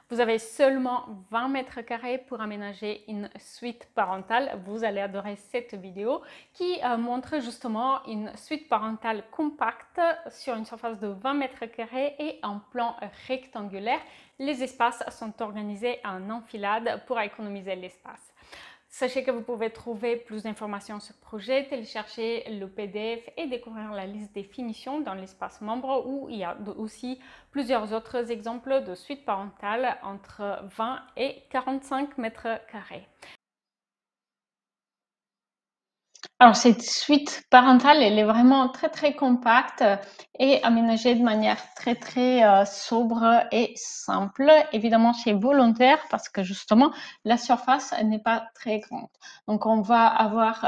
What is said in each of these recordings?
Vous avez seulement 20 mètres carrés pour aménager une suite parentale. Vous allez adorer cette vidéo qui montre justement une suite parentale compacte sur une surface de 20 mètres carrés et en plan rectangulaire. Les espaces sont organisés en enfilade pour économiser l'espace. Sachez que vous pouvez trouver plus d'informations sur le projet, télécharger le PDF et découvrir la liste des finitions dans l'espace membre où il y a aussi plusieurs autres exemples de suites parentales entre 20 et 45 mètres carrés. Alors, cette suite parentale, elle est vraiment très compacte et aménagée de manière très sobre et simple. Évidemment, c'est volontaire parce que justement, la surface n'est pas très grande. Donc, on va avoir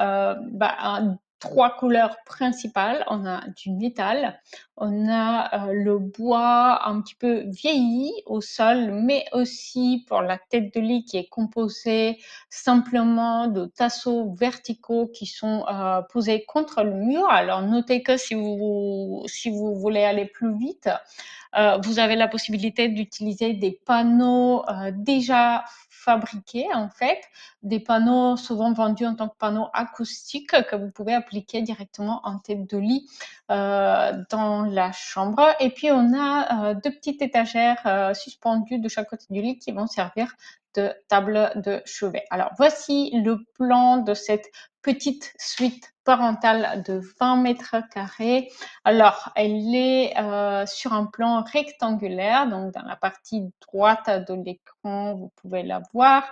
trois couleurs principales. On a du métal, on a le bois un petit peu vieilli au sol, mais aussi pour la tête de lit qui est composée simplement de tasseaux verticaux qui sont posés contre le mur. Alors notez que si vous voulez aller plus vite, vous avez la possibilité d'utiliser des panneaux déjà fabriqués en fait, des panneaux souvent vendus en tant que panneaux acoustiques que vous pouvez appliquer directement en tête de lit dans la chambre. Et puis on a deux petites étagères suspendues de chaque côté du lit qui vont servir de table de chevet. Alors voici le plan de cette petite suite parentale de 20 mètres carrés. Alors elle est sur un plan rectangulaire, donc dans la partie droite de l'écran, vous pouvez la voir.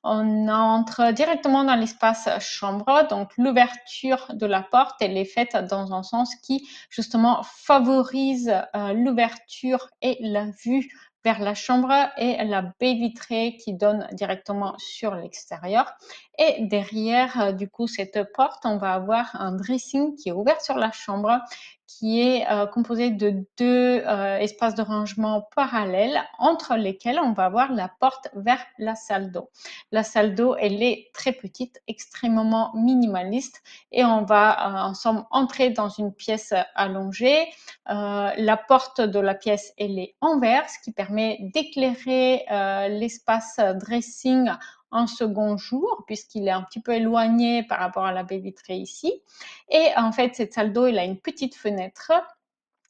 On entre directement dans l'espace chambre, donc l'ouverture de la porte, elle est faite dans un sens qui justement favorise l'ouverture et la vue vers la chambre et la baie vitrée qui donne directement sur l'extérieur. Et derrière, du coup, cette porte, on va avoir un dressing qui est ouvert sur la chambre, qui est composé de deux espaces de rangement parallèles entre lesquels on va avoir la porte vers la salle d'eau. La salle d'eau, elle est très petite, extrêmement minimaliste et on va ensemble entrer dans une pièce allongée. La porte de la pièce, elle est en verre, ce qui permet d'éclairer l'espace dressing en second jour, puisqu'il est un petit peu éloigné par rapport à la baie vitrée ici. Et en fait, cette salle d'eau, elle a une petite fenêtre.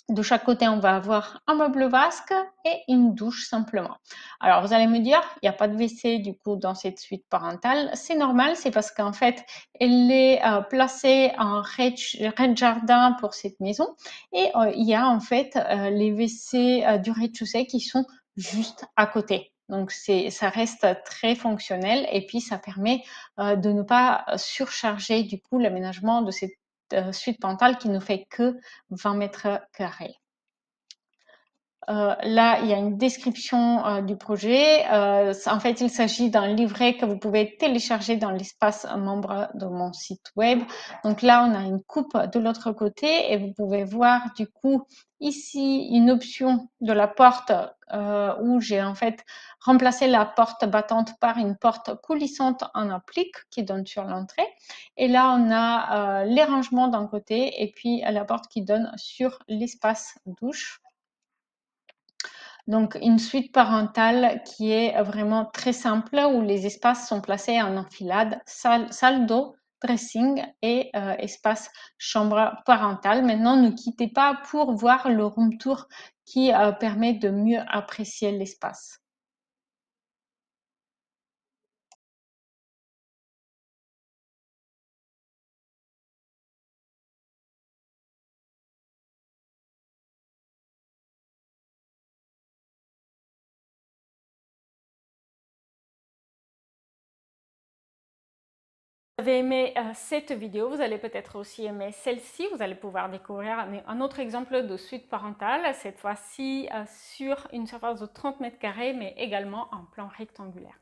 De chaque côté, on va avoir un meuble vasque et une douche simplement. Alors, vous allez me dire, il n'y a pas de WC du coup dans cette suite parentale. C'est normal, c'est parce qu'en fait, elle est placée en rez-de-jardin pour cette maison. Et il y a en fait les WC du rez-de-chaussée qui sont juste à côté. Donc, ça reste très fonctionnel et puis ça permet de ne pas surcharger du coup l'aménagement de cette suite parentale qui ne fait que 20 mètres carrés. Là, il y a une description du projet. En fait, il s'agit d'un livret que vous pouvez télécharger dans l'espace membre de mon site web. Donc là, on a une coupe de l'autre côté et vous pouvez voir du coup ici une option de la porte où j'ai en fait remplacé la porte battante par une porte coulissante en applique qui donne sur l'entrée. Et là, on a les rangements d'un côté et puis la porte qui donne sur l'espace douche. Donc, une suite parentale qui est vraiment très simple où les espaces sont placés en enfilade, salle d'eau, dressing et espace chambre parentale. Maintenant, ne quittez pas pour voir le room tour qui permet de mieux apprécier l'espace. Si vous avez aimé cette vidéo, vous allez peut-être aussi aimer celle-ci. Vous allez pouvoir découvrir un autre exemple de suite parentale, cette fois-ci sur une surface de 30 mètres carrés, mais également en plan rectangulaire.